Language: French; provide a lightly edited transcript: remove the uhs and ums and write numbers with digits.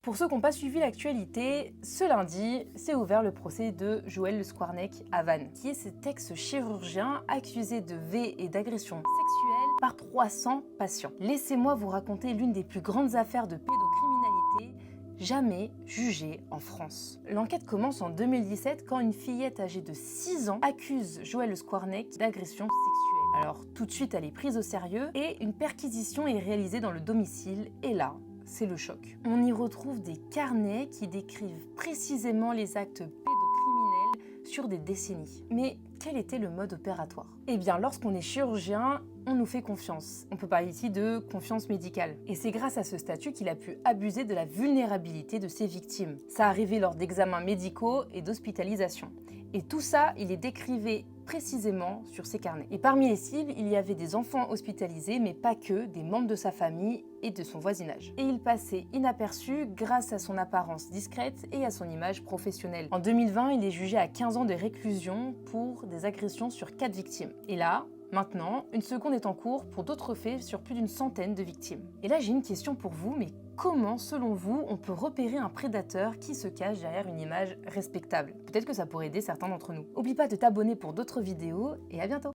Pour ceux qui n'ont pas suivi l'actualité, ce lundi, s'est ouvert le procès de Joël Le Squarnec à Vannes, qui est cet ex-chirurgien accusé de V et d'agression sexuelle par 300 patients. Laissez-moi vous raconter l'une des plus grandes affaires de pédocriminalité jamais jugée en France. L'enquête commence en 2017 quand une fillette âgée de 6 ans accuse Joël Le Squarnec d'agression sexuelle. Alors tout de suite elle est prise au sérieux et une perquisition est réalisée dans le domicile et là, c'est le choc. On y retrouve des carnets qui décrivent précisément les actes pédocriminels sur des décennies. Mais quel était le mode opératoire? Eh bien, lorsqu'on est chirurgien, on nous fait confiance. On peut parler ici de confiance médicale. Et c'est grâce à ce statut qu'il a pu abuser de la vulnérabilité de ses victimes. Ça arrivait lors d'examens médicaux et d'hospitalisation. Et tout ça, il est décrivé précisément sur ses carnets. Et parmi les cibles, il y avait des enfants hospitalisés, mais pas que, des membres de sa famille et de son voisinage. Et il passait inaperçu grâce à son apparence discrète et à son image professionnelle. En 2020, il est jugé à 15 ans de réclusion pour des agressions sur 4 victimes. Et là, maintenant, une seconde est en cours pour d'autres faits sur plus d'une centaine de victimes. Et là, j'ai une question pour vous, mais comment, selon vous, on peut repérer un prédateur qui se cache derrière une image respectable? Peut-être que ça pourrait aider certains d'entre nous. N'oublie pas de t'abonner pour d'autres vidéos et à bientôt!